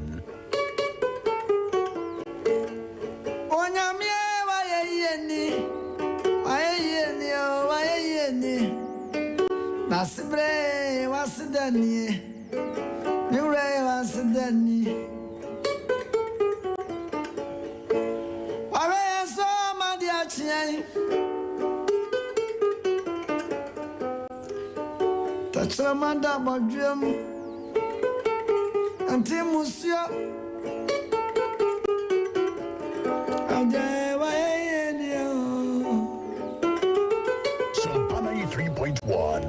1. Nasibre wasidani, Nure wasidani. Wawe so madiachi. Tachramanda badrum, anti musio. Ade wayenio. Sompa 93.1.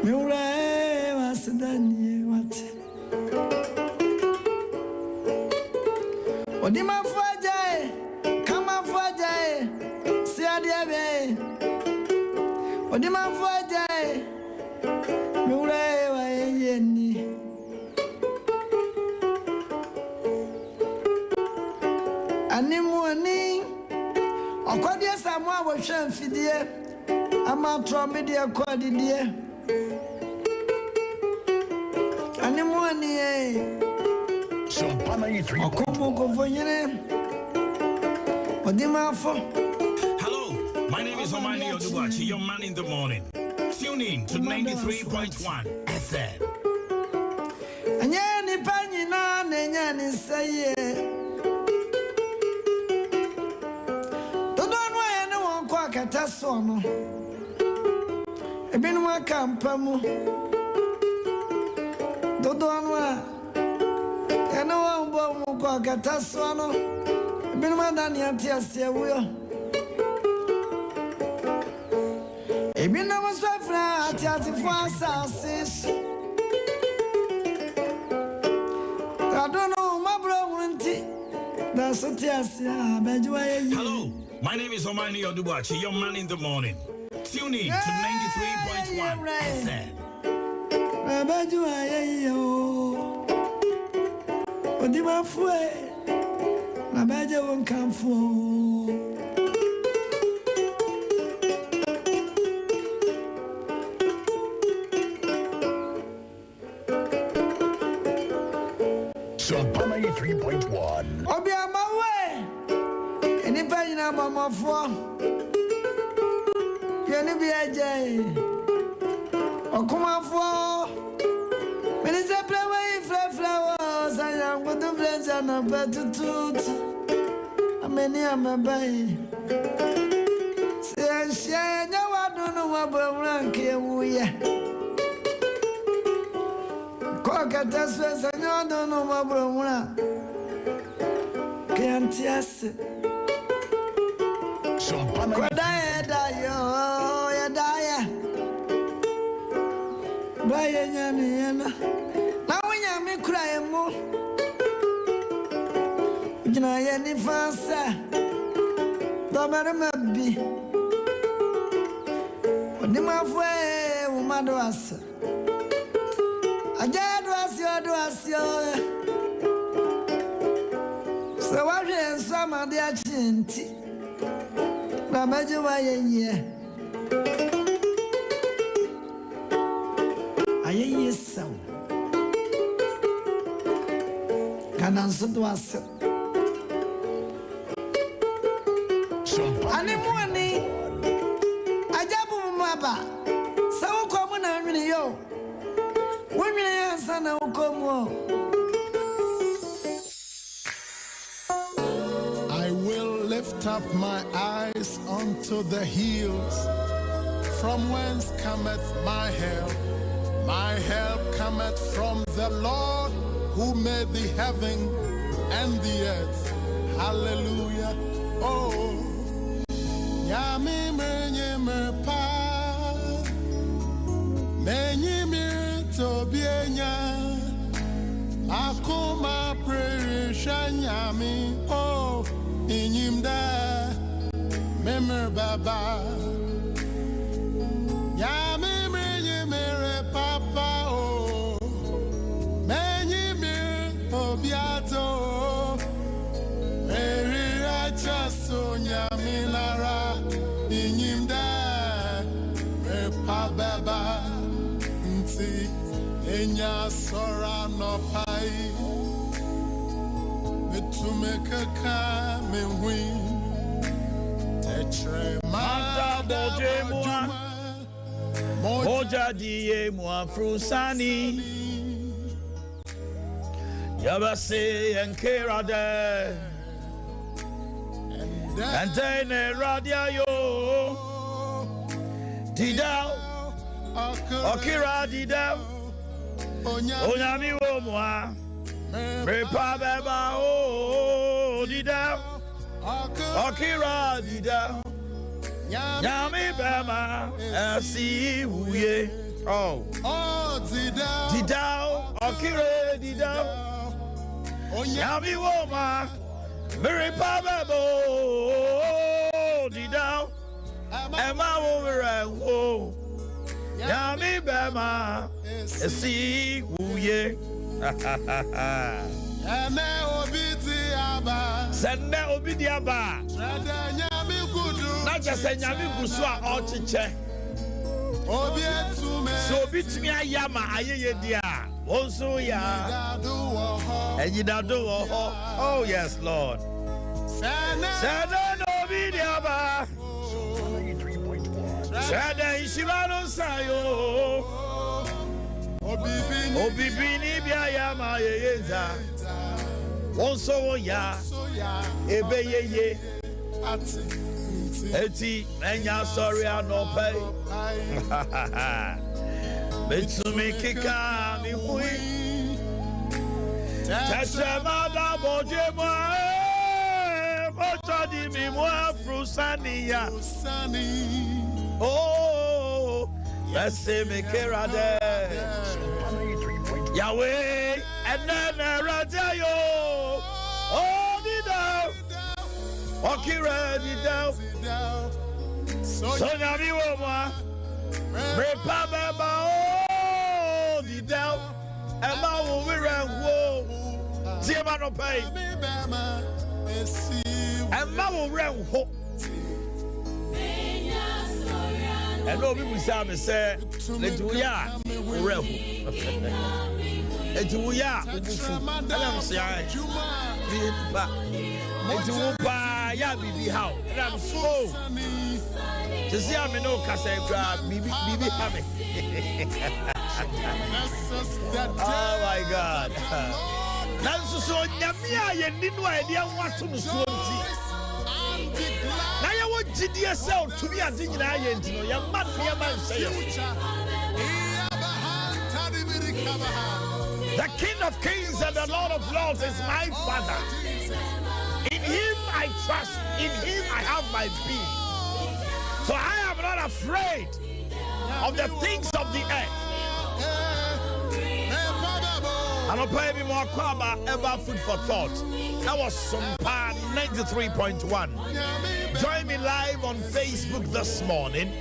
Nure wasidani wate. Odima fuajae, kama fuajae, siadiabe. Odima fuajae, nure wayeni. Animuani, okwadie samwa wo hwemfidie, ama tromedie kwadidie. Animuani Sompa 93.1. Hello, my name is Omanhene Yaw, your man in the morning. Tune in to 93.1 FM. Anyani panina nenyani saye. Dodonwa ene wonko akataso no. Ebinu akampamu. Dodonwa ene wonko akataso no. Ebinu madani atiase wuyo. Ebinu musafra atiase fuasa sis. Hello, my name is Omanhene Yaw, your man in the morning. Tune in to 93.1 FM. Sompa 93.1. Mamafo yeni biaje okumafo menise play flowers ayam go do flenza na batutut ameni amabai se shenya wadu no wabranke wuye ko kata swesa nyodo no wabranwa kantiase Kodaya dayo ya daya Baya nyani yana Na winyami kura emu Ujina yani fansa Domere mabi Odima fwe umado asa Ajadu asio Sewaje ensama dia chinti na majuwa yenye ayeye saw kana nsodo ase animuani ajabu maba sawo komu na nwini yo wonwini yansa na ukomu Lift up my eyes unto the hills, from whence cometh my help. My help cometh from the Lord, who made the heaven and the earth. Hallelujah. Oh, Yami menye me pa, menye me tobienya, akuma preshanyami. Oh. Inyimda memer baba ya memer mere papa o menyi me obiato erira chaso nyaminara inyimda me pa baba nti enya sora no pai to make a coming win. Mata boje moja diye mua frusani yabase enkera de antene radia yo dida okira dida onyami wo mua repa beba o dida okira dida Yami bema asi uye oh didao okire didao Yami woma miripa bebo didao ema wo Yami bema asi uye Sende obidi aba not just a nyami gusua ochiche so bitimi ayama ayeye dia onso ya ejidado oh yes Lord Sende no obidi aba Sende ishibano sayo Obibini bia yama yeyeza onso ya ebeyeye eti enya sorry anope betumi kika mi hui tachema da bojema motadi mi mwa frusania oh bese me kerade Yahweh and then radayo oh dida okira dida so nyami wo ma repa beba oh dida ema wo wira wo tie ma no pay ema wo wira wo and no people say me say let we ya wira wo eti wo ya ubufu ana msia bi ba eti wo pa ya bibi how and I'm so to see am no kasa kra bibi ha me oh my God nanso so nyame a ye ninu a ye wato no so nti na ye wo gidie sel to bi ade nyina ye nti no ya ma ne ma nse ye The King of Kings and the Lord of Lords is my Father. In Him I trust. In Him I have my being. So I am not afraid of the things of the earth. I don't pay me more kwaba ever food for thought. That was Sompa 93.1. Join me live on Facebook this morning.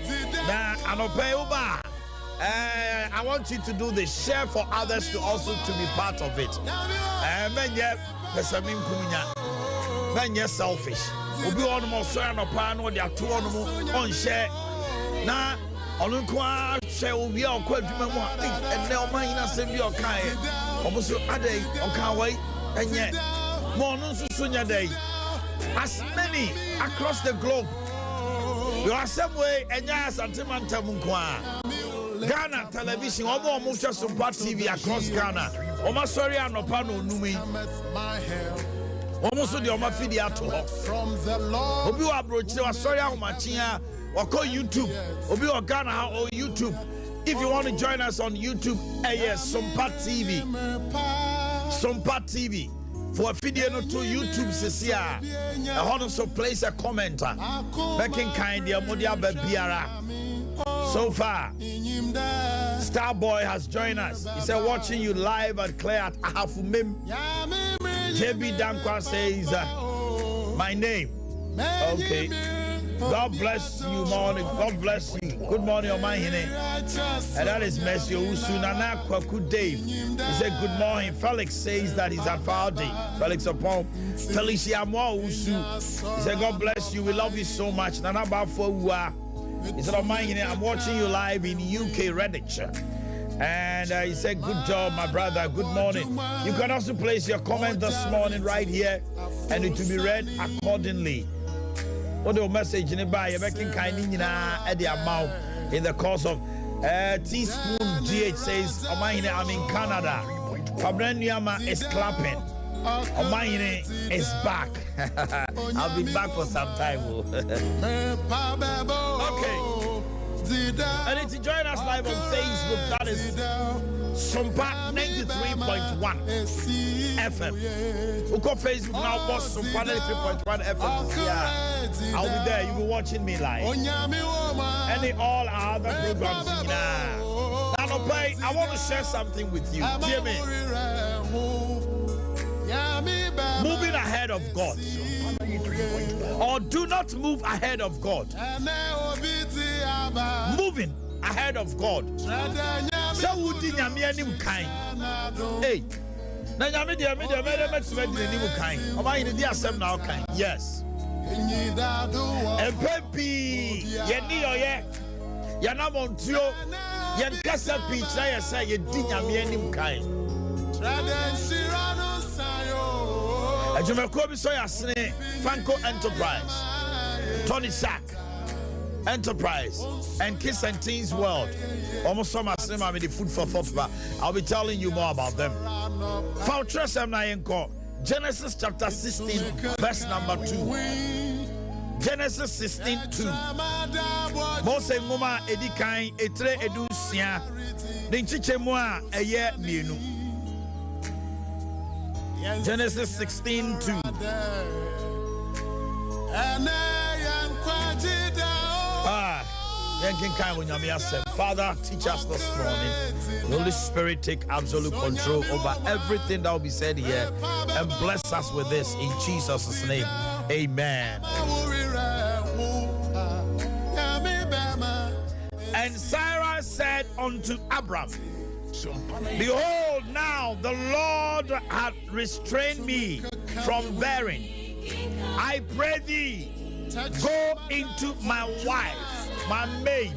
Now I don't pay Uba. I want you to do the share for others to also to be part of it. Menye selfish. Obi on mo so ya no pa no de ato on share. Na onunkwa share obi a okwa adwuma mu a enne omanhene asem bi okan omo so adai okan wai enye mo no so so nya dai as many across the globe. You are some way enya santimanta mu kwa Ghana television, almost just Sompa TV across Ghana. Oma sorry anopa no numi. Almost the Oma feed ato. Obi wa brochi wa sorry ahomachia wa call YouTube. Obi wa Ghana or YouTube. If you want to join us on YouTube, yes, Sompa TV. Sompa TV. For a video no to YouTube sesia. I want to place a comment. Making kind ya modia bebiara. So far, Starboy has joined us. He said, watching you live and clear at Ahafumim. JB Dankwa says, my name. Okay. God bless you, morning. God bless you. Good morning, Omanhene. And that is Messi Usunana Kwaku Dave. He said, good morning. Felix says that he's at Valdi. Felix upon Felicia Mo Usu. He said, God bless you. We love you so much. Nana Bafo Ua. He said, Omanhene, I'm watching you live in UK, Redditch. And he said, good job, my brother. Good morning. You can also place your comment this morning right here, and it will be read accordingly. What the message in the Bible, in the course of teaspoon GH says, Omanhene, I'm in Canada. Fabreniama is clapping. Omanhene is back. I'll be back for some time. Okay. And if you join us live on Facebook, that is Sompa 93.1 FM. Look on Facebook now, boss Sompa 93.1 FM. Yeah, I'll be there. You'll be watching me live. And all our other programs. Now, I want to share something with you. Hear me. Moving ahead of God, or do not move ahead of God. Moving ahead of God. So would you kind? Hey, yes. And Pepe, Yanamontio, Yankasa Pizza, say you didn't kind. Ajumakobi Soyasne, Franco Enterprise, Tony Sack Enterprise, and Kiss and Teens World. Almost some of them the food for football. I'll be telling you more about them. Fortress Nayenko, Genesis chapter 16, verse number 2. Genesis 16:2. Mose Muma Edikan Etre Edusia, Ninchichemua Eye Mienu. Genesis 16:2. Father, teach us this morning. The Holy Spirit, take absolute control over everything that will be said here and bless us with this in Jesus' name. Amen. And Sarah said unto Abram, behold, now the Lord hath restrained me from bearing. I pray thee, go into my wife, my maid.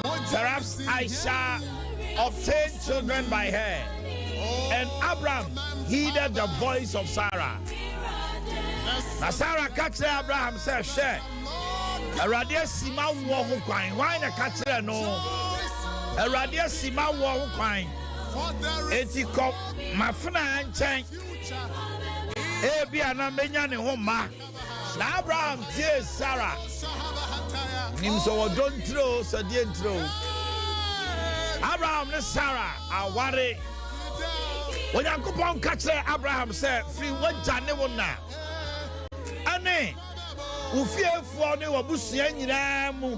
Perhaps I shall obtain children by her. And Abram heeded the voice of Sarah. Now Sarah catch Abraham said, share. Radia Sima wo kwan. Why na catch no? Radia Sima wo kwan. Eti ko mafuna nchen. Ebi ana menya ne ho ma. Na Abraham tie Sarah. Nim so don't throw so dey throw. Abraham ne Sarah aware. Onyankopon catch Abraham say free wagya ne wona. Ane ufiefo ne wabusua nyina mu.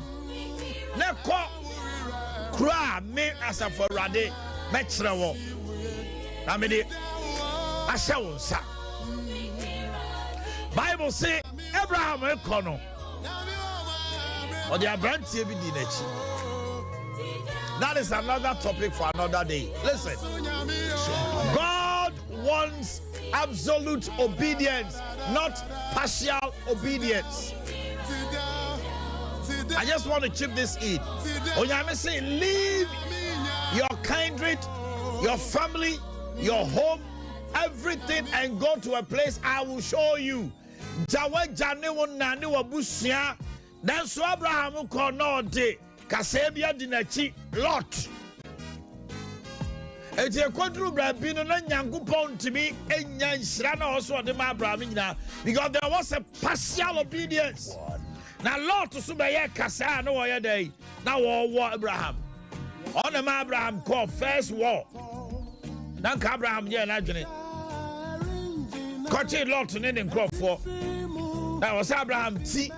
Ne ko kura me asafo rade me kire wo. Na me de ahya wo nsa. Bible say Abraham ekono. Or the abrantie bi di nachi. That is another topic for another day. Listen. God wants absolute obedience, not partial obedience. I just want to chip this in. Onyame say, leave your kindred, your family, your home, everything, and go to a place I will show you. Jawe jane wona ne wabusia. Then so Abraham ko no de kasebia dinachi Lot. Eti ekwadru bra bi no na Nyankopon timi enya nhira na also de ma Abraham nyina, because there was a partial obedience. Now Lot so be ye kasa na wo ye dey na wo Abraham. On ma Abraham call first war. Na ka Abraham ye na dwene. Kochi Lot ne nkrofo. Na was Abraham ti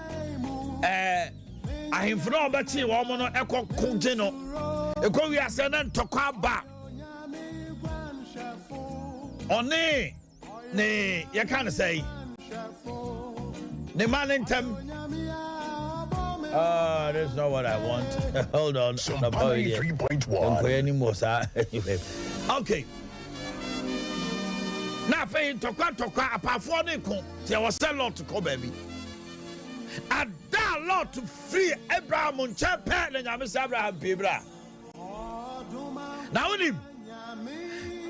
ahemfo na obachi wo mo no ekokuje no. Ekowi ase na ntokwa ba. Oni ne you can't say the man in them. That's not what I want. Hold on. 3.1. Okay. Now for tokwa apart for the con there was a lot to come baby. And that lot to free Abraham on Champion and Abraham Bibra. Now with him.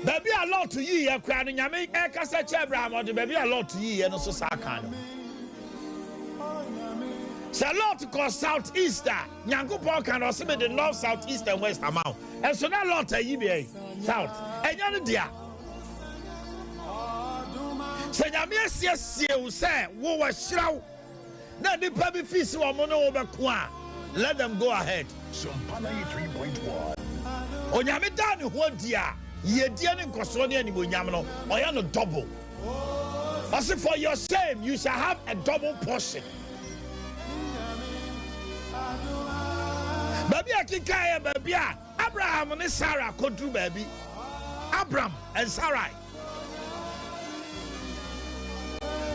Baby a lot to ye, a crown in Yami, a cassette Abraham, or the baby a lot to ye, and also Sakan. Say a lot to call Southeaster. Nyango Park and also the North, Southeast, and West amount. And so that lot a ye South. And you're dear. Say, Yamias, yes, you say, wo was shroud. Now the public fees were mono over Kwa. Let them go ahead. Sompa 93.1. On Yamidan, what dear? Ye dear and Cosoni and Yamano, or you're not double. As if for your shame, you shall have a double portion. Baby, I can carry baby. Abraham and Sarah could do baby. Abraham and Sarai.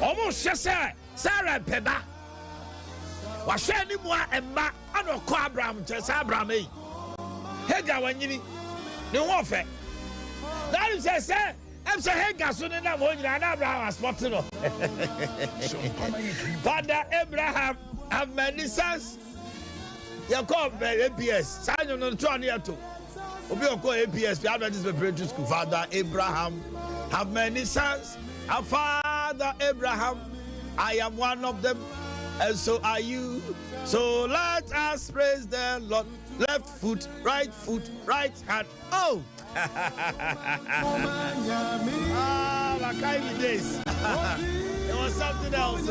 Almost just say Sarah Peda. Was any more and ma, I don't call Abraham, just Abraham. Hagar, when you need the warfare. That is a say, I'm so Hagar soon enough when Abraham has spotted. Father Abraham have many sons. You call APS. Sign on 202. Obi call APS. We have this preparatory school. Father Abraham have many sons. Our father Abraham, I am one of them, and so are you. So let us praise the Lord. Left foot, right hand. Oh! I can't be this. It was something else.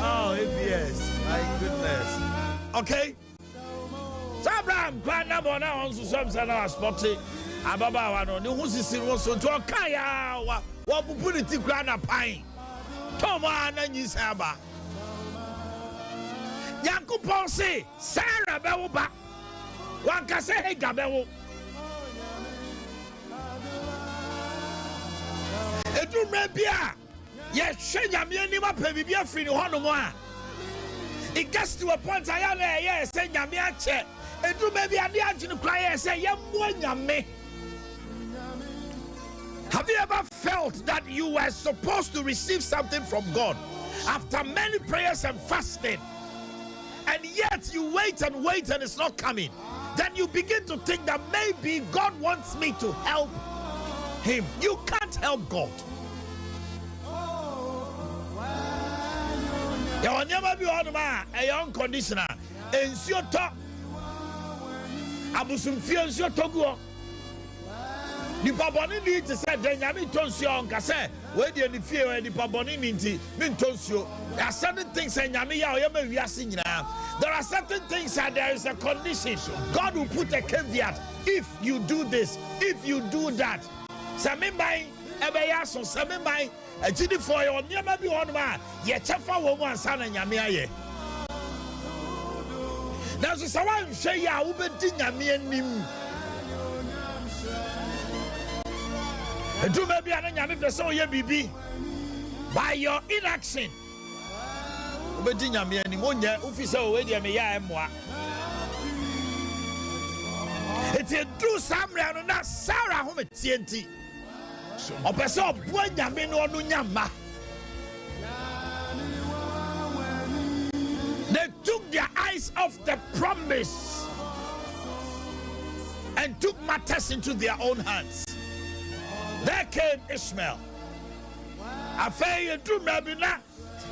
Oh, APS. My goodness. Okay. So Abraham, grand number now on some sana spotty. Ababa wano. The who's is so to kaya wa put it grand a pine. Toma na nyisaba. Yankupon say Sarah Bewoba. One can say hey Gabewo. Edu rebia. Yes, Shenya Mianima Pebia free Honomoa. It gets to a point I am there, yes, say Yamiache. Edu maybe I need to cry say Yamwanyame. Have you ever felt that you were supposed to receive something from God after many prayers and fasting? And yet you wait and it's not coming. Then you begin to think that maybe God wants me to help him. You can't help God. You will never be on a young conditioner. And so talk. Abusum feel so togo. The Paboni need to say, then Yami Tonsio on Casse, where the fear and the Paboni Minti, Mintonsio. There are certain things in Yami Yaw, we are seeing now. There are certain things that there is a condition. God will put a caveat. If you do this, if you do that. Samimbai, Ebeyaso, Samimbai, a giddy for your never be on man, yet Chafa woman, son and Yamia. There's a Sawan Shaya, Ubedin Yami and Nim. And do maybe an Yami the so ye be by your inaction. Ubedin Yami and Nimonia, Ufisa, Wediamia and moi. It's a true Samuel, not Sarah, whom it's TNT. A person of one Yamin or Nunyama. They took their eyes off the promise and took matters into their own hands. There came Ishmael. Afei do Mabina,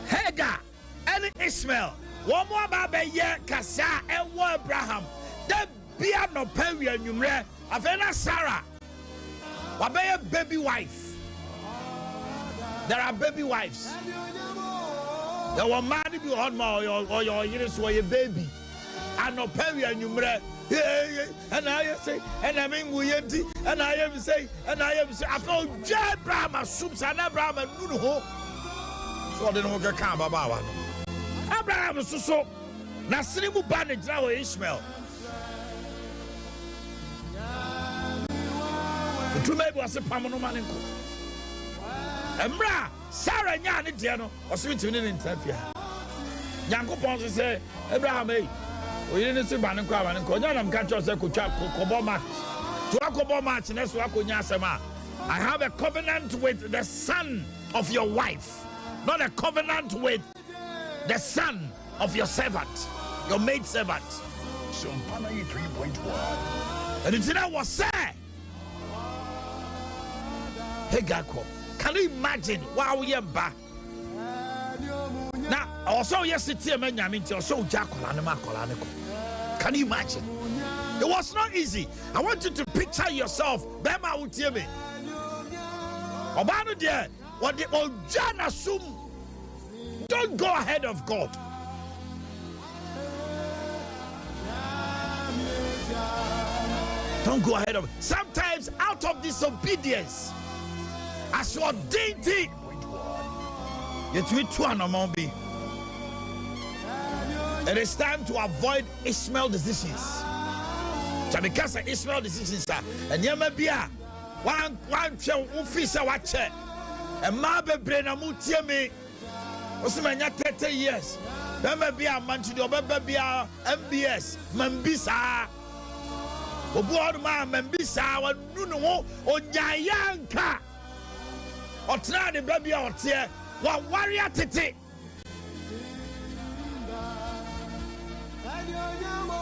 Hagar, and Ishmael. One more baby, Kasa, and Abraham. They be no period numre. Afei Sarah. Wabaya baby wife. There are baby wives. There were married to your or your years were your baby. And no period numre. And I say, and I mean we empty, and I am say, I feel Abraham assumes and Abraham and Nuno. So I don't know come about Abraham is so Nasrimu Banage now Ishmael. To maybe was a Pamano Maninko. Embra, Sarah Yan Indiano, or sweetening in Tafia. Yanko Ponce say, Abraham, we didn't see Bananko and Koyanam Catchers, Kobo match. To a Kobo match, and that's what I have a covenant with the son of your wife, not a covenant with the son of your servant, your maid servant. Sompa 93.1. And it's that was said. Hey, Gako, can you imagine wow we are back? Now, also, yes, it's a man, I mean, also Jacolaniko. Can you imagine? It was not easy. I want you to picture yourself. Bema would hear me. Obano dear, what the old Jan assume. Don't go ahead of God. Don't go ahead of. Sometimes out of disobedience, as your dainty, it is time to avoid Ishmael decisions. Because Ishmael decisions are, and you may be one officer watch it, and Marbe Brena Mutiemi, Osmania 30 years. There may be a man to do, be a MBS, Mambisa, Obuama, Mambisa, or Nuno, or Jayanka, or try the baby out here, one warrior titi.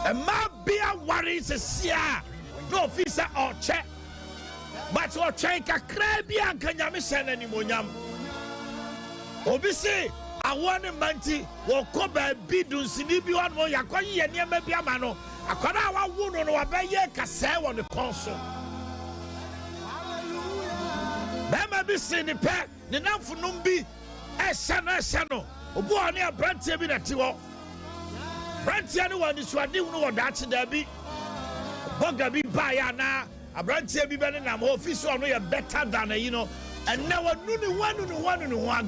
And my beer worries is here. No officer or check. But what check a crabby and can you miss any monyam? Obisi, I want a manti, or coba bidun sinibi on Moyakoyi and Yamabiamano. I could have a wound on a bayer cassette on the console. There may be seen the pack, the Namfunumbi, Esano, Obuania Branty at you. Branty one is what you know that's there be. Boga be bayana, a branty be better than official, no, better than you know. And now one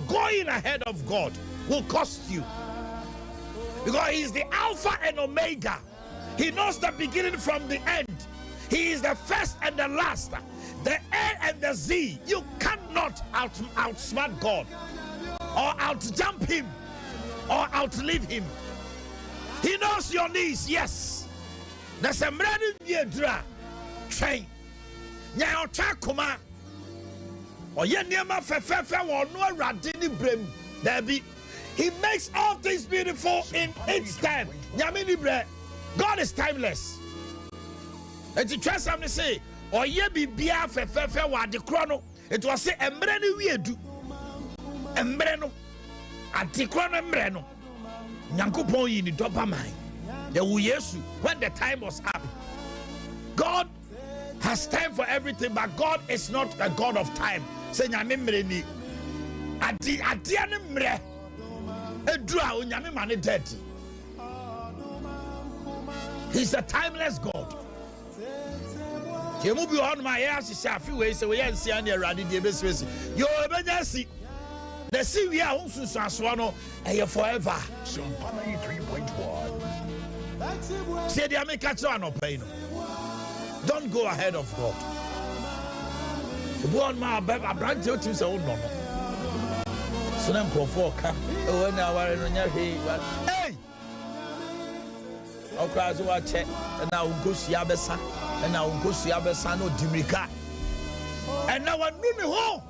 going ahead of God will cost you. Because He is the Alpha and Omega. He knows the beginning from the end. He is the first and the last, the A and the Z. You cannot outsmart God, or outjump Him, or outlive Him. He knows your needs, yes. There's a man in the train. Now, Chakuma. Or Yenema Fefe or no Radini Brim. There be. He makes all things beautiful in its time. Yamini Bre. God is timeless. And to try something to say, or ye be Bia Fefe or the chrono. It was say, Embreno we do. Embreno. At the chrono Embreno. Nyankopon yi ni dopamine. When the time was up. God has time for everything, but God is not a God of time. Say nyame mre ni. Adi ne mre. Edura o nyame mane dirty. He's a timeless God. Yemu bi on my ears is afi we say we yansi an erade de beswesi. Yo ebenyasi. The sea we are unsusu aso no eye forever. Sompa 93.1. Say the America no pain. Don't go ahead of God. One my brand you to say oh no. So them for ka. Oh na ware no nya he. Hey. Okra so wa che na unkosia besa na unkosia besa no dimirika. And now one no ho.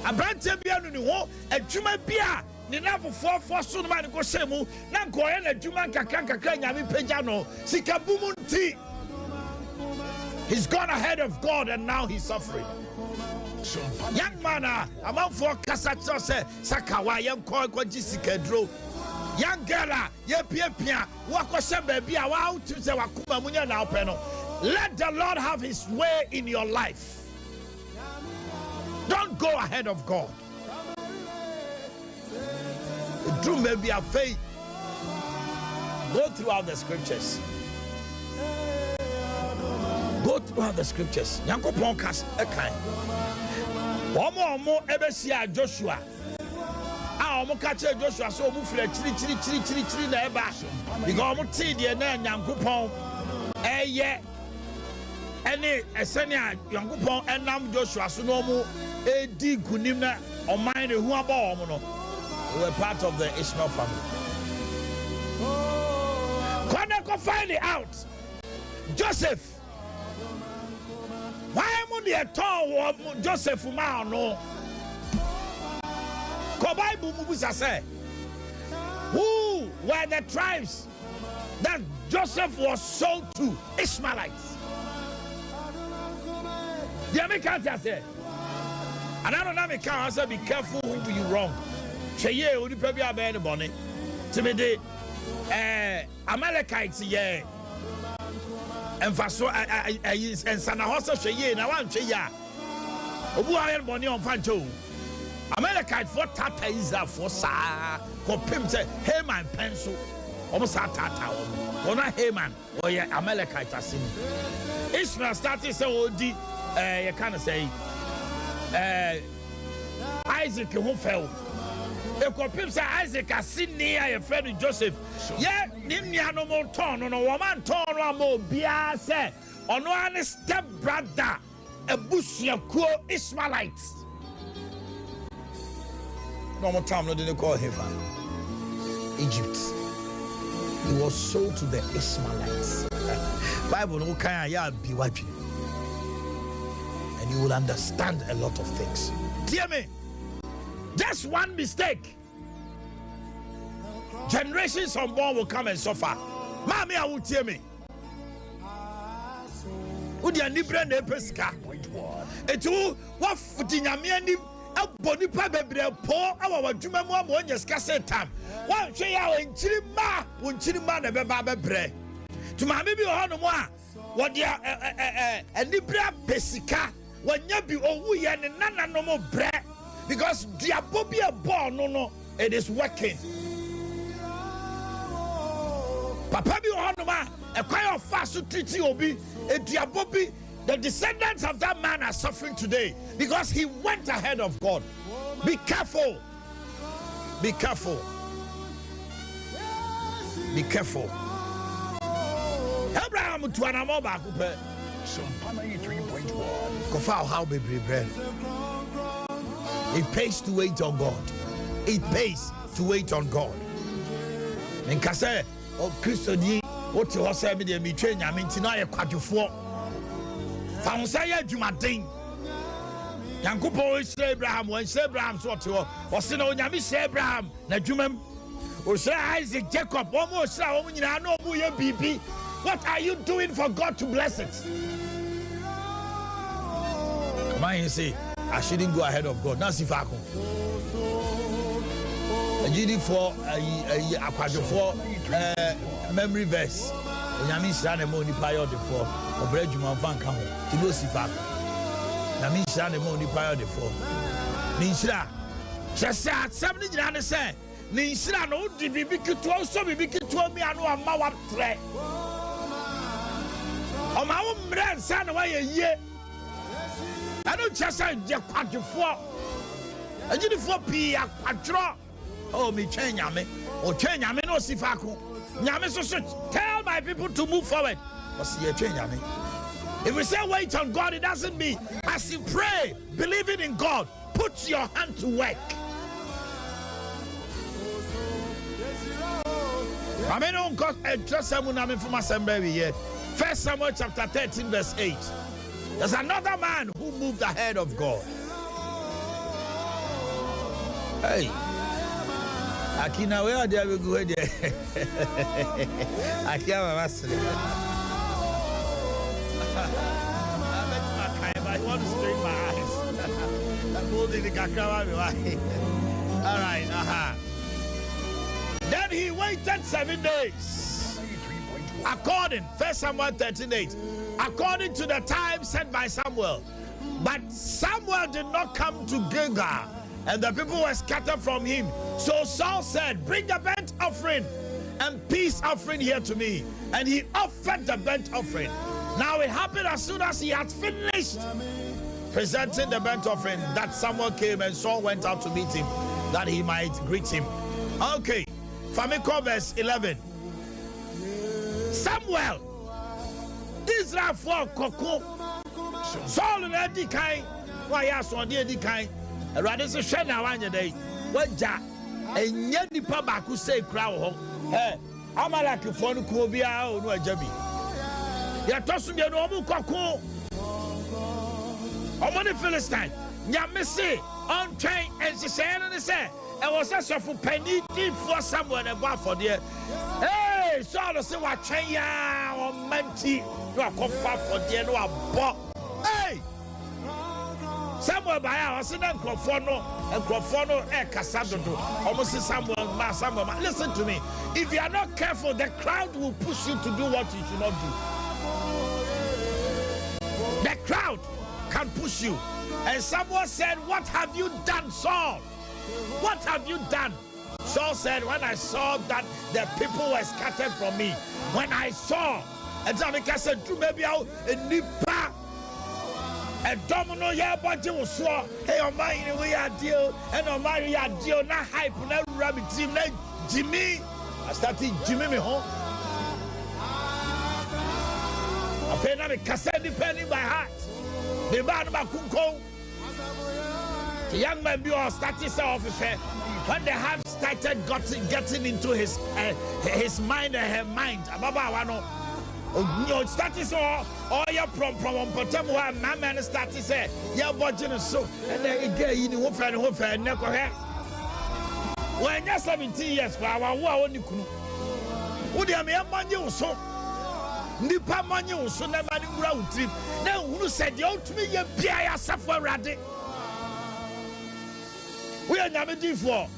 Abrante bia no ni ho adwuma bia ni na fofo so no ma go shemu na go ye na adwuma kakra nyame pagya no sikabumu nti. He's gone ahead of God and now he's suffering. Young man, a man for Cassacho say Sakawa young koi jisikadro. Young girl, ye pia wakosha baby wow to say wakuma munya now peno. Let the Lord have his way in your life. Don't go ahead of God. Do maybe a faith. Go throughout the scriptures. Go throughout the scriptures. Yanko Ponkas a kind. One more ebesia Joshua. Omo catch Joshua so mu free chiri na eba. Because omo ti de na Nyankopon eye ene esenia Nyankopon enam Joshua so no mu edi gunim na Omanhene hu aba omo no. We were part of the Ishmael family. Go find it out. Joseph. Why would you tell Joseph ma no? Ko Bible mubusa say, who were the tribes that Joseph was sold to? Ishmaelites. The American say, and I don't know, I say, be careful who do you wrong. Say, yeah, would you probably have any bonnet? To me, the Amalekites, yeah. And for so, and Sana Hossa, say, yeah, now I'm say, yeah. Obu ayen money on Fancho. Amalekite for Tata is that for Sa, Copim say, hey man, pencil. Almost a Tata. Or not hey man, or yeah, Amalekite as in. Ishmael started so old, you can't say, Isaac who fell. The Copim say Isaac has seen near your friend Joseph. Yeah, Nimia no more torn on a woman torn or more Bia say, on one step brother. A bushia cool Ishmaelites. No more time, no didn't call him Egypt. He was sold to the Ishmaelites. Bible no kind of be watching, and you will understand a lot of things. Hear me? Just one mistake. Generations unborn will come and suffer. Mommy, I will tell me. Udi anibra na epeska etu wa futinyame ani aboni pa bebre po awa wadwuma mu am onye ska setam wa hwe ya wonchiri ma na beba bebre to ma me bi ho no mo a wo de anibra pesika wanya bi owu ye ne nananom bre because diabo bi e born no it is working. Papa bi ho no ma e kwai of fast to treat obi ediabobi. The descendants of that man are suffering today because he went ahead of God. Be careful. Be careful. Be careful. Abraham to an amoba coupe. Sompa 93.1. Kofa how baby bread. It pays to wait on God. It pays to wait on God. And Kase oh Christoni what you say me dey me train ya me ntina ye kwadwofo. Fansaya Jumadin. Yankupo is Abraham, when Abraham so to was in Onyami Abraham, Najumem, or say Isaac Jacob, almost no BB. What are you doing for God to bless it? Come on, you see, I shouldn't go ahead of God. Now, see, Fako. A GD4, a memory verse. Onyami Shane Moni Payo de 4. Obrejuman Van Camo, Tilosifa. Namisha, the money prior de 4. Ninshra, just said 70 and say, Ninshra, no, did be big to also be big to me. I know a mouth threat. On my own brand, son, away a year. I don't just say, Jack Quadro 4. I did it for P. A quadro. Oh, me change Yame, or change Yame, no Sifaku. Yame, so tell my people to move forward. If we say wait on God, it doesn't mean as you pray, believing in God, put your hand to work. I mean, on God, just someone from assembly here. 1 Samuel chapter 13, verse 8. There's another man who moved ahead of God. Hey. Akina, where are they going there? Akina, I want to strain my eyes. I'm holding the kakao. All right, Then he waited 7 days. According, 1 Samuel 13:8. According to the time set by Samuel. But Samuel did not come to Gilgal, and the people were scattered from him. So Saul said, bring the burnt offering and peace offering here to me. And he offered the burnt offering. Now it happened as soon as he had finished presenting the burnt offering that Samuel came and Saul went out to meet him that he might greet him. Okay, Famiko verse 11. Samuel, Israel for Koko, Saul and Eddie Kai, why ask on the Eddie Kai, and rather say, Shana one day, what Jack, and yet the papa could say, crowd, hey, I'm like a phone Kobia or no Jabby. You're tossing your normal cocoa. I'm on the Philistine. Yamisi on train and she said, and say, and was a for penny for someone and for dear. Hey, so I say what train ya or Manti, you are confirmed for dear no bought. Hey, Samuel baya was in Encrofono Casadodo, almost Samuel. Listen to me. If you are not careful, the crowd will push you to do what you should not do. The crowd can push you. And Samuel said, "What have you done, Saul? What have you done?" Saul said, "When I saw that the people were scattered from me, when I saw," and Jamaica said, "Do maybe out a nipa." A domino ya budget was so hey on my we are deal and on my deal na hype na rabbit team na Jimmy. I started Jimmy me home. I pay na me cassette depending by heart. The man ba kunko. The young man be all started officer when the heart started getting into his mind and her mind. Ababa wano. No, started so all your from Potem one man started say, "Yeah, budget so," and then again, you know, friend, never had. When you're 17 years, for our war on the crew, would you have money or so? Nipa money or so never road trip. Now, who said you to me, you be a suffer radi? We are never for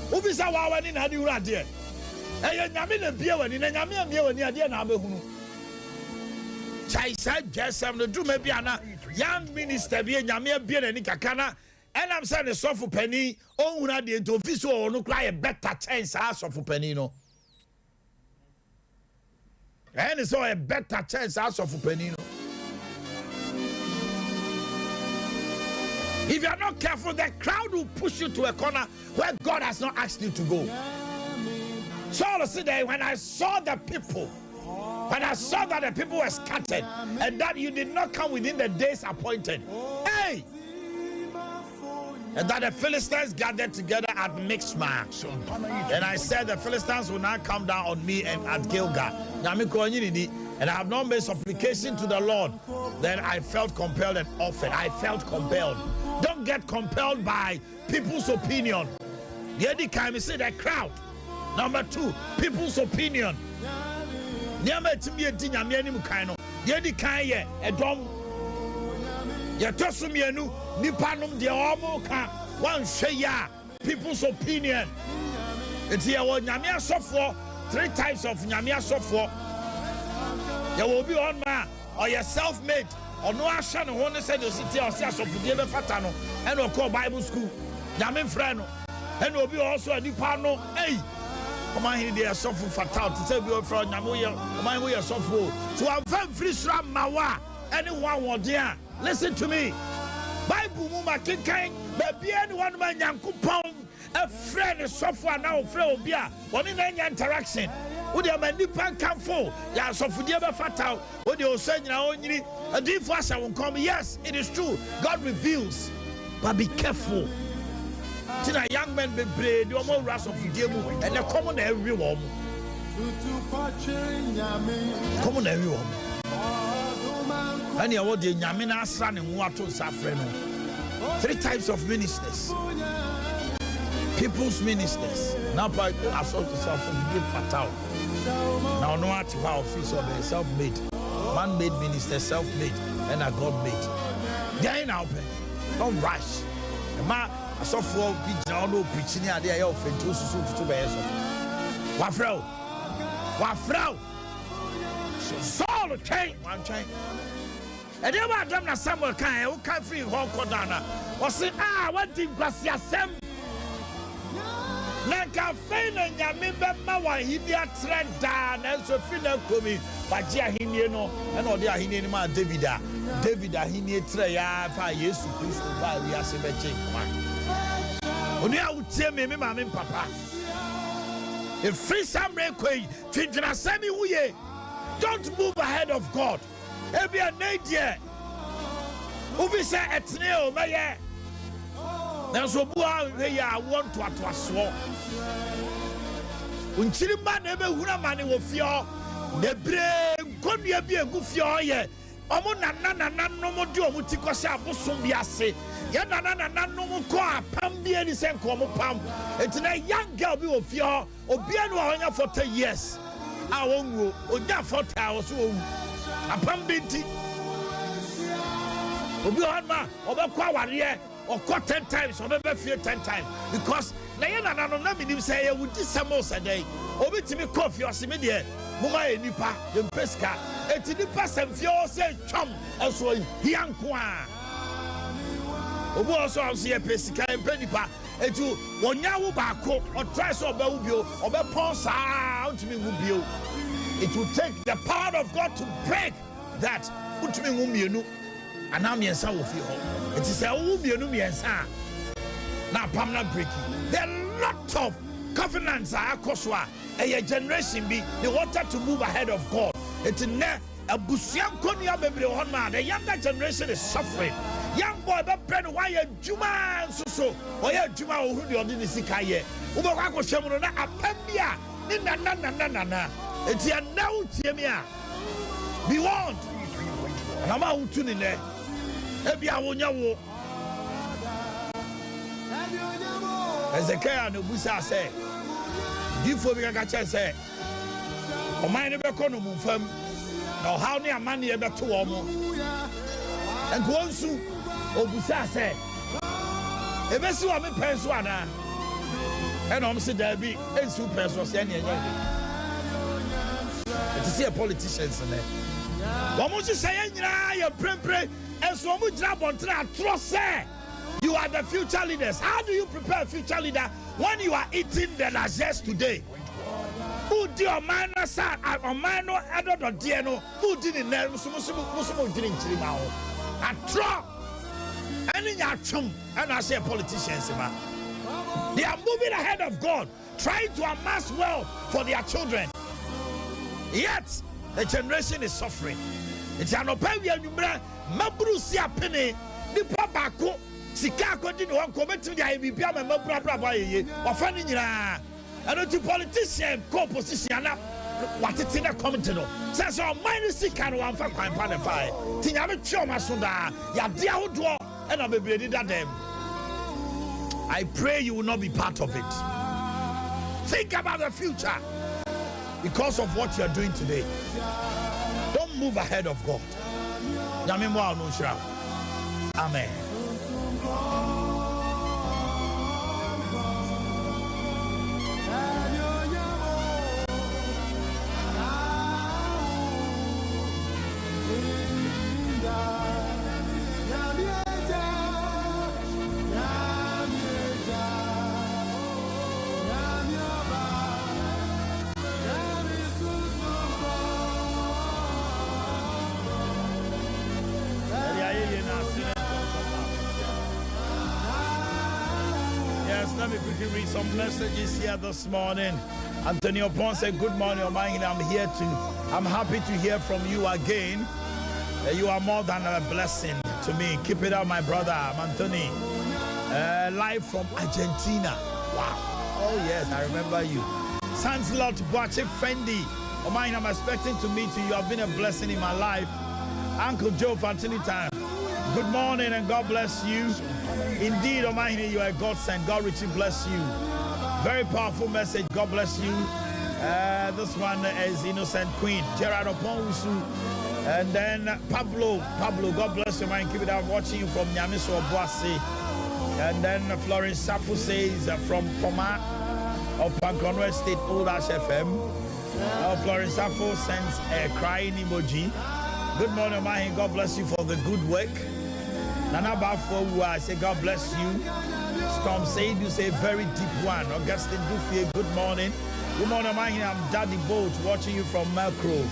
who is our one in Hadu Radia? And you're not in a beer when in a Yamian near the Nabu. I said, "Just I'm the do maybe an young minister be a Yamia beer and Kakana, and I'm saying a soft for penny. Oh, not the officer or no cry a better chance as of penny. And it's all a better chance as of penny. If you are not careful, the crowd will push you to a corner where God has not asked you to go. So today, when I saw the people. When I saw that the people were scattered and that you did not come within the days appointed, hey, and that the Philistines gathered together at Mixma, and I said the Philistines will not come down on me and at Gilgal, and I have not made supplication to the Lord. Then I felt compelled and offered. I felt compelled. Don't get compelled by people's opinion. The other time, you see the crowd. Number 2, people's opinion. Nyama timi edi nyame anim kan no de di kan ye edom ye toso mienu nipa nom de omo ka wan hwe ya people's opinion. Enti ye wo nyame asofo 3 types of nyame asofo. Ye will be on ma or ye self-made or no asha no one said the city or say asofo de be fata no and o call Bible school nyame frɛ no and will be also a nipa no hey. Omanhene they are suffering fatal to say we are from Namoya. Omanhene we are suffering. So I'm very free from Mawa. Anyone want there? Listen to me. Bible muma kinkai. Baby anyone man yankupon. A friend is suffering now. Friend obia. One in any interaction. Would you man nipan come for? Ya suffer the fatal. Would you say now only a deep fast won't come? Yes, it is true. God reveals, but be careful. Tina young men be brave, you more rash of Diemu, and they're common everyone. Common everyone. And you want the Yamina son and Wato Safreno. 3 types of ministers. People's ministers. Now, by assault to self and give fatal. Now, no matter how official they self-made, man-made minister, self-made, and a God-made. They ain't out there. Don't rush. So for big no preaching idea of to be Wafro Saul chain one chain. And you are done somewhere kind who can't free Hong Kodana or say, what did Gracia Sam? Nanka Fain and Yamimba Mawa, he did trend down and so feel coming, but Jahino and all the Ahinima Davida, he need Treya, 5 years to please to buy the Asebeche. Only I would tell me, Mamma and Papa. If free some requay, Tintina Sammy Wuye, don't move ahead of God. Every nadia. Who be say at Neo, Mayer. Now, so they are one to a sword. When Chiliman never would a man will fear, the brain could be a good fear. Omona nana no mo di omutiko se abosom biase ya nana no mo ko apam bia ni se nko pam etina young girl bi ofio obia no onya 40 years a wonwo onya 40 a so owu apam binti Obi on ma obekwa ware or cut 10 times or maybe fear 10 times because na ye na no na minim say you would disamos a day. Obi timi coffee or simedie. Muma e nipa dem peska. Eti nipa semfio say chom eso hianko a. Obi also am say pesika empe nipa. Etu wonya wo baako or try so oba wo bio oba pon sa untimi wo bio. It will take the power of God to break that. Untimi wo mienu. Anam yensa wo fi ho. It is a wo mienu miensa. Na pam na breaking. There are a lot of covenants are akoswa. A generation be they wanted to move ahead of God. It's ne a busian konya bebre on man. The younger generation is suffering. Young boy be bread why a juma so or ya juma who the ordinary sikaye. Uba ko shemuno na apambia ni na. It's a now tiemia. We want. Nama utuni ne. Ebia wonya wo. Ezekiel no busa say before we can catch say Omanhene be kono mumfam na how ne amane e beto wo mo enko nsu obusa say ebesi wo me penso ana and om se da bi ensu penso say ne enye it is a politicians ne wo mo say nyina ye prempre enso mo gira bontra atro say you are the future leaders. How do you prepare a future leader when you are eating the largesse today? Who do your man sa or man no other than Diano? Who did in there? Musumu didn't chill I draw any chum and I say politicians. They are moving ahead of God, trying to amass wealth for their children. Yet the generation is suffering. It's an opinion number Mabrusia penny, the papa. Sika kodi no committee dia bi bia ma brabra ye ofani nyina and the politician co position na watete na committee no says o man sika no amfa kwan pa na fa tinya me twa ma so da ya de ahodo e na bebredi da dem. I pray you will not be part of it. Think about the future because of what you are doing today. Don't move ahead of God. Nyame mo anu shira. Amen. Let me quickly read some messages here this morning. Antonio Pon said, good morning, Omanhene. I'm happy to hear from you again. You are more than a blessing to me. Keep it up, my brother. I'm Anthony. Live from Argentina. Wow. Oh, yes, I remember you. Sanslot Boakye Fendi. Omanhene, I'm expecting to meet you. You have been a blessing in my life. Uncle Joe Fantini. Good morning and God bless you. Indeed, Omanhene, you are a godsend. God richly bless you. Very powerful message. God bless you. This one is Innocent Queen. Gerard Oponwusu. And then Pablo, God bless you, man. Keep it up. Watching you from Nyamiso Boakye. And then Florence Safu says from Poma of Pankono State, Old Ash FM. Florence Safu sends a crying emoji. Good morning, Omanhene. God bless you for the good work. Nana Bafo, I say God bless you. Storm Said, you say very deep one. Augustine Dufie, good morning. Good morning, Omanhene. I'm Daddy Boat watching you from Melcro.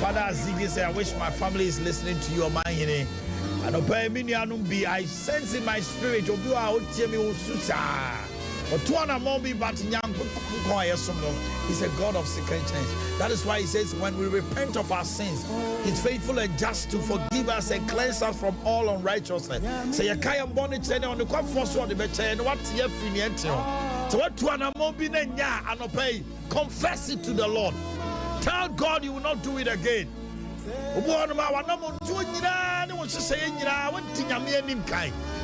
Father Azigi say, I wish my family is listening to you, Omanhene. And I sense in my spirit, he's a God of second chance. That is why he says, when we repent of our sins, he's faithful and just to forgive us and cleanse us from all unrighteousness. Say, you can't bonnet on the comfort of the better and what you have. So, what to an and pay, confess it to the Lord. Tell God you will not do it again.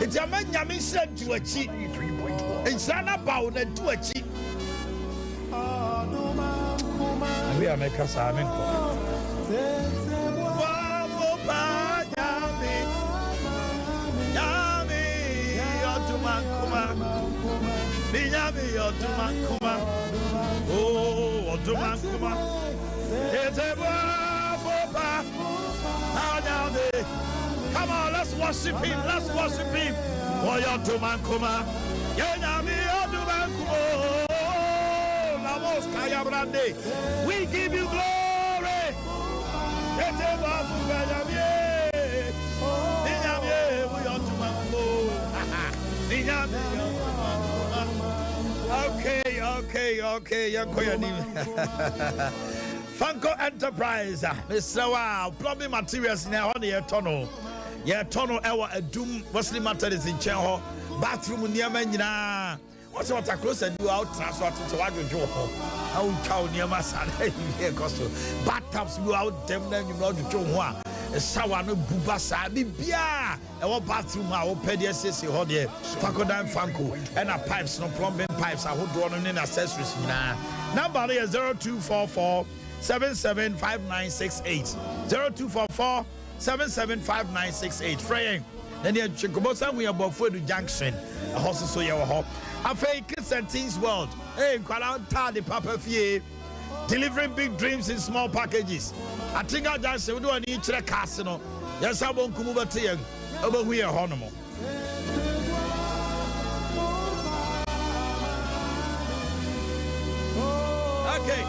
It's a man Yami said to achieve. It's an about and to achieve. We are making a Ninyami Oduman Kuma. Oh, Oduman Kuma. Come on, let's worship him. Let's worship him. Oh, Oduman Kuma. Ninyami Oduman Kuma. Lamos Kaya Brande. We give you glory. Okay. Funko Enterprise. Mr. Wow, plumbing materials now on the tunnel. Yeah, tunnel hour a doom. What's the matter is in Chenho? Bathroom near Menina. What's what I close and do out transfer to what you do? How cow near my son? Here, Costo. Bathtubs go out, them, then you know, John. A shower no bubasa, bibia. Our bathroom, our pediasis, hold here. Fakodan Funko, and our pipes, no plumbing pipes. I would draw in accessories. Number is 0244 775968. 0244 775968. Fraying. Then you check about we are about for the junction. A horse so you are. A fake kids and teens world. Hey, call out the Papa Fie. Delivering big dreams in small packages. I think I just say we don't need to casino. Yes, I won't come over to you. Over here, Honomo. Okay.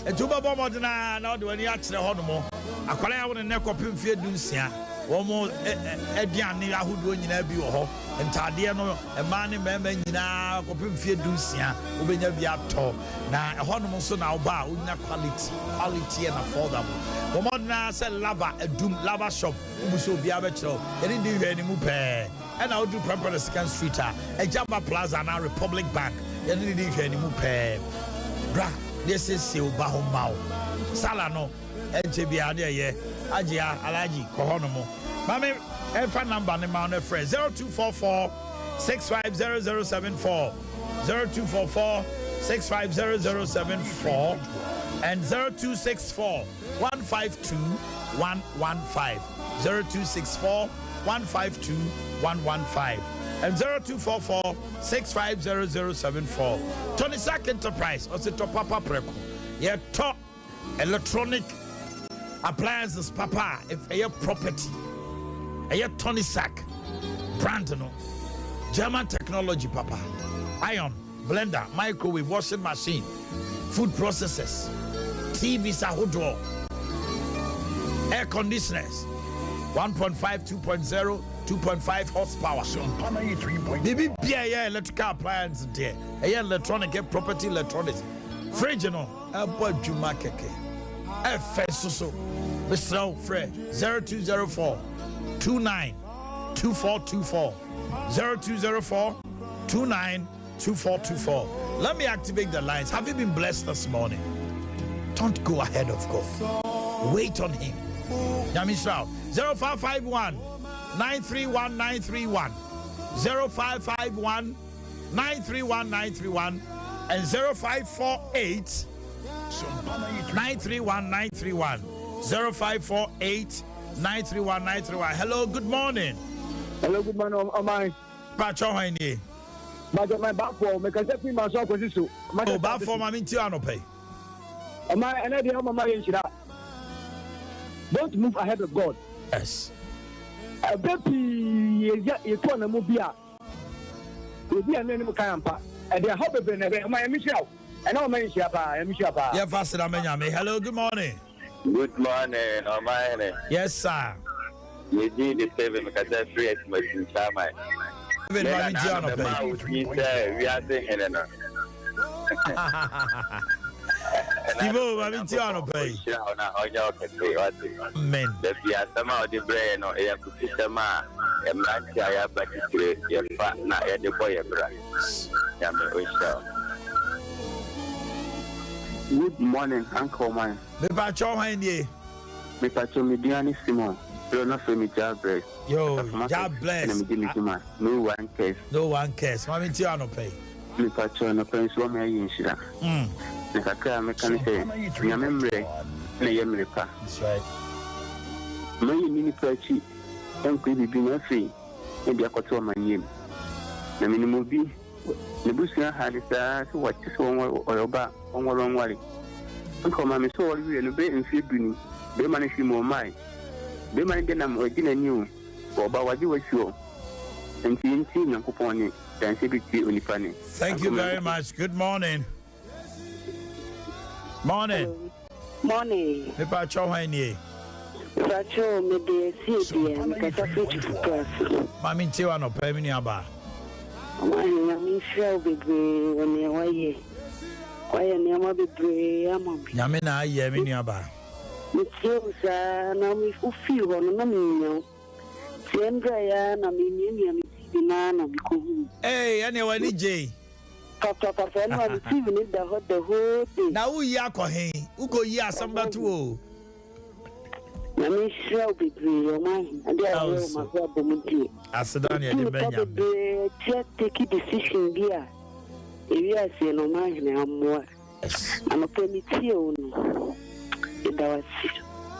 A tuba bomber now do any actually Honomo. I call out a neck of him fear Dunsia. Almost Edian who do in every hole. And Tardiano, a man in Memena, Copim Fear Dunsia, who be up top. Now, a Honomo now bow with quality and affordable. Woman said lava, a doom lava shop, who so be able to, and indeed any mupe. And I'll do proper the second street, a Jamba Plaza now Republic Bank, and indeed any mupe. Bra, this is Silva Homao. Salano, NJB, yeah, Ajia, Alaji, Kohonomo. Mammy, phone number the man of friend 0244 650074 0244 650074 and 0264 152 115 0264 152 115 and 0244 650074. Tony Sack Enterprise or to Papa Preco. Yeah, top electronic appliances, Papa, if a property. A Tony Sack, Brandon, German technology, Papa. Iron, blender, microwave, washing machine, food processors, TVs, Ahudro, air conditioners, 1.5, 2.0, 2.5 horsepower. Sompa 93.1. Maybe yeah, electrical appliances there. A electronic, a property electronics. Fridge, no, a boy Juma Keke. A Fesuso, Mr. Fred, 0204. 292424 0204 292424. Let me activate the lines. Have you been blessed this morning? Don't go ahead of God. Wait on him. Yamisrao 0551 931 931 0551 931 931 and 0548 931 931 0548 931. Hello, good morning. Hello, good morning. Omanhene. Pachohene. But my back for me can say my shop position. Oh, back for my mintiano pay. Omanhene, and I did my marriage. Don't move ahead of God. Yes. A baby is a movie. Will be an enemy camp. And they hope my Michelle. And all my Michelle. Yeah, faster than me. Hello, good morning. Good morning, Omanhene. Yes, sir. We did the saving because that's free estimate in Chama. Even my mintiano pay. We are saying Helena. Steve, my mintiano pay. Men. The Piazama of the brain or a Pusama, a Mantia, but you're fat, not at the boy. Good morning, Uncle Man. Me Pachohene. Me Pachomidiani Simon. You're not for me, job bless. Yo, God bless. No one cares. No one cares. My mintiano pay. Me Pachono Prince Romeo Inshira. Naka mechanic, your memory, Nayamrica. That's right. My mini perchy, and could be free, and the Akoto my name. The minimum be the Busia had it, so what is one or about on one way. Uncle Mammy saw you and a bit in Fibrini, they manage him or mine. They manage them or dinner new, or about what you were sure. And seeing Uncle Pony, then say it to funny. Thank you very much. Good morning. Morning. Morning. Pepa Omanhene. Sacho me de CDM kata fit class. Mami tiwa no pe mini aba. Omanhene mi show bebre oni waye. Waye ni ama bebre ama bi. Nyame na aye mini aba. Mi tiyo sa na mi fufi ho na mi nyo. Tiendra ya na mi nyemi ya mi na mi ko. Hey, ane wani J. Papa na mi TV ni the whole day. Na uyi akohen. Uko yi asamba tu o. Na mi show bebre Omanhene. Ade ayo ma go abomudi. Asedani e de benya. Take decision bia. Ewi ase no Omanhene amwa. I'm a permittio.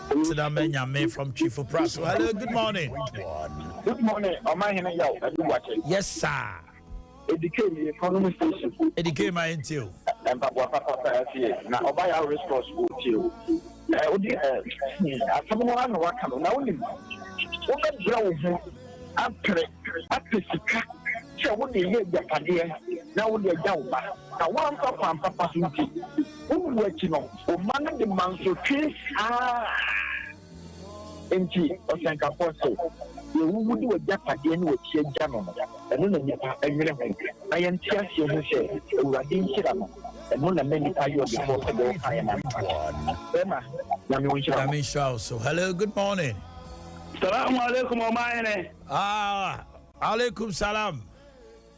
Asedani benya me from Chief of Press. Hello, good morning. Good morning, Omanhene Yaw. Boakye. Yes, sir. Educate the economy station. Educate my intel. And Papa now Obaya responsible to someone what come now. What drove after Sika. So what they hear the idea now they're down. Now one Papa who working on man the man to trace NG or Sankaposo. You would do a Japan with your German, and then I am Tias, you say, who are in Shiramo, and one of many are you before the go. I am Emma, Yami Shaw. So, hello, good morning. Salaam alaikum, Omanhene. Alaikum salam.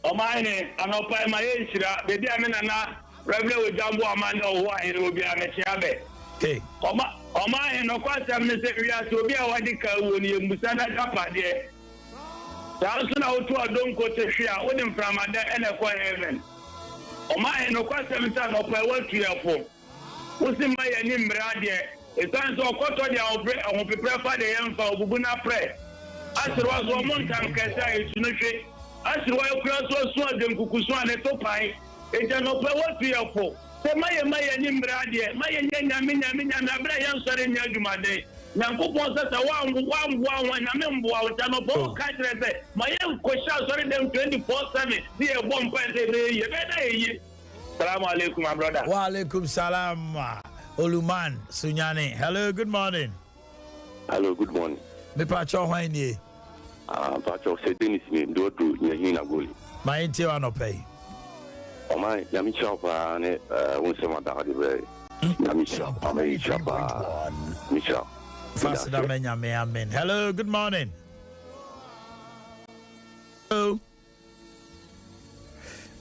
Omanhene, and I'll pay my age, the Diamana, regular with Jambo Amanda, who I will be a Mechiabe. Okay. Omanhene no kwasa mse ria so bia wadi ka woni musana japa de so na otu adon ko te hwea woni mframada ene ko heaven Omanhene no kwasa mse no pa watu yafo wosi ma ya ni mra de etan so okoto de ahon prepare fa de yemfa obubu na pre asirwa so montan kesa etu no hwe asirwa ekura so adem kukuso ane to pai eja no pa watu yafo Maye ni mbrade maye nyame abra yan sore nya adwumade nyankopon sesa wangu nyame mboa utano bo ka trese maye ko sha sore dem 24/7 di e bom pente be ye be da ye. Assalamu alaikum my brother. Wa alaikum salam. Oluman Sunyane. Hello, good morning. Hello, good morning. Me Pacho Omanhene. Pacho se Dennis me do nyahina goli. My intel anopay. Omanhene yami chapa ne unsema da hadibe. Yami chapa me chapa. Micha. Fast da menya me amen. Hello, good morning. Hello.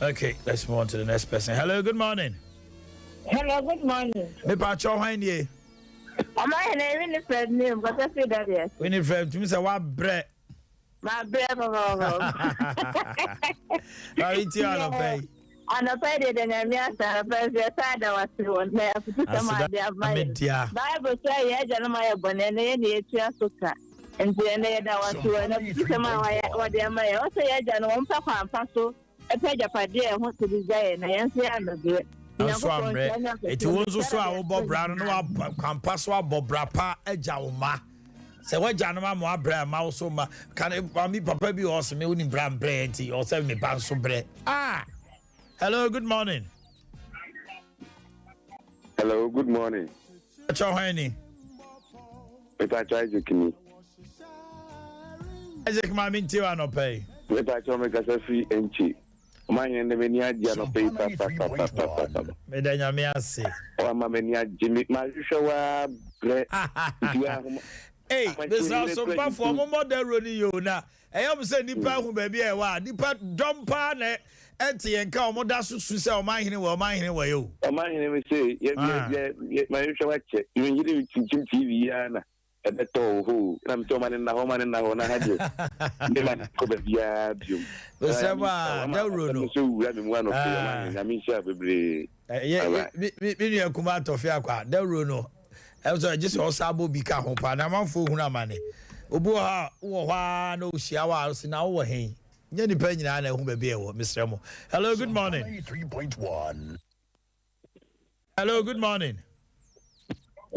Okay, let's move on to the next person. Hello, good morning. Hello, good morning. Me Pacho Omanhene. Omanhene Winifred name, but I say that yes. Winifred, to me say what bread. My bread, How it you all pay? And I paid it and I missed a person side I was to there to put some idea of my Bible say, yeah, Jeremiah Bonnen, and the and then I was to put some what they may also, yeah, Jan, one papa and passo, a page of idea what to desire, and I answer the it was also Bob Brown and Campasso Bob Brapa, a Jauma. Say what Janama more bread, mouse, can me papa be also me winning brown bread or 70 pounds of bread. Hello, good morning. Hello, good morning. What's your honey? If I try to kill me. Isaac, my minty one no pay. If I try to make a free entry. My hand, the many idea no pay. Medanya me say. Oh, my many Jimmy, my shower bread. Hey, this is Sompa for Mother Rodeo now. I am saying Nipa who baby, Nipa jumper. Enti enka omoda susu se Omanhene we Omanhene we yo. Omanhene we say my usual check. You need to TV na e beto ho. Na me to man na ho na haje. Me man ko be bia biom. We say ba da ro no. So wura me mu anofe Omanhene na me sha bebre. Me nu akuma atofe akwa da ro no. E so just o sabo bi ka ho pa na manfo hu na mane. Obu ha wo hwa na o hia wa so na wo hen. Nyani pa nyina na hu baabi e wo Mr. Mo. Hello, good morning. 93.1. Hello, good morning.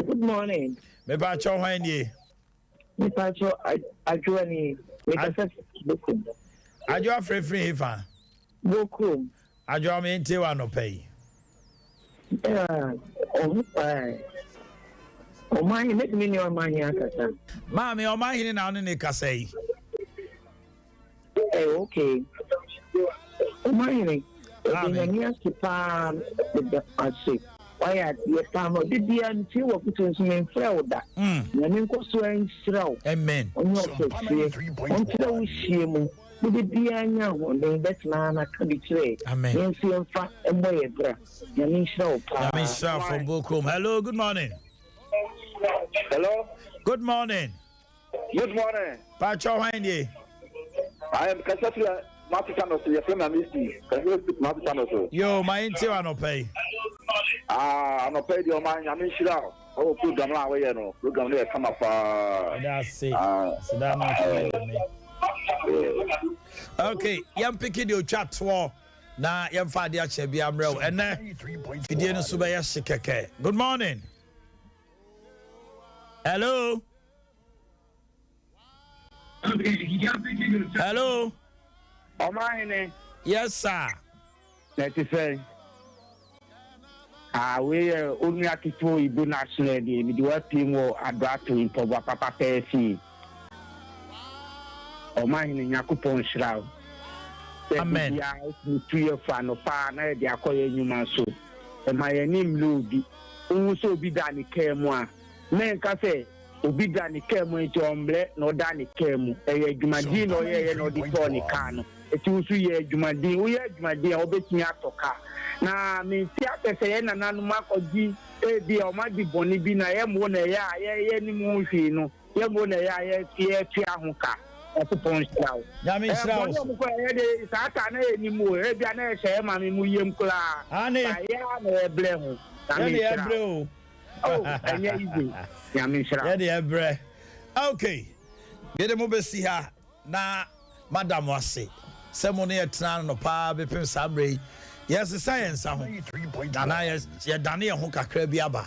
Good morning. Me ba cho hwan ni? Me pa cho ajuani. Me ka se bokum. Ajo afrefre hefa. Bokum. Ajo me nte wa no pay. Omanhene make me know Omanhene akasa. Mami Omanhene na ono ne kasa yi. Okay. Omanhene. Omanhene asipa the ase. Why you farm the dia nti wo kutu me mfra wo da. Na me nkoso ansira wo. Amen. Onyo ofie. Ontra wo hie mu. The dia nya ho den betna na ka bi kire. Amen. Yensi mfa embo ye bra. Na me nshira wo pa. Na me nshira from Bokum. Hello, good morning. Hello. Good morning. Good morning. Pa cho hwan ni? I am Kasafia Martikanos, your friend Amisti. Can you speak Martikanos? Yo, my nte wa no pay. I'm not paid your mind. I'm in Shirao. Oh, program la way, no. Program there come up. That's it. So that no. Okay, yam picking your chat for na yam fa dia che bia mrew ene fidie no so be ya shikeke. Good morning. Hello. Hello. Omanhene. Yes, sir. Let me say. We only have to do Ibu National Day. We do a team or Advertisements for Papa Percy. Omanhene Yakupon Shroud. Amen. Ya 2 years for no partner, they are calling you man so. And my name Ludi. Also be done Kemwa. Men cafe. Obi dani kemu eti omble no dani kemu edwumadi no ye no di to ni kanu eti usu ye edwumadi wo ye edwumadi a obetumi atoka na me ti apese ye nananu makogi ebi o ma di boni bi na ye mo na ye ni mu hwi no ye mo na ye twi ahoka opon straw ya me straw mo ko ye de sata na ni mu ebi na ye hye ma me mu yem kula ani ya na eble ho na me eble oh anya easy ya me straw ya de ebre okay ye de mo be si ha na madam wase se mo ne etna no pa be pem sabre yes science aho na yes ye dane ye ho kakra bi aba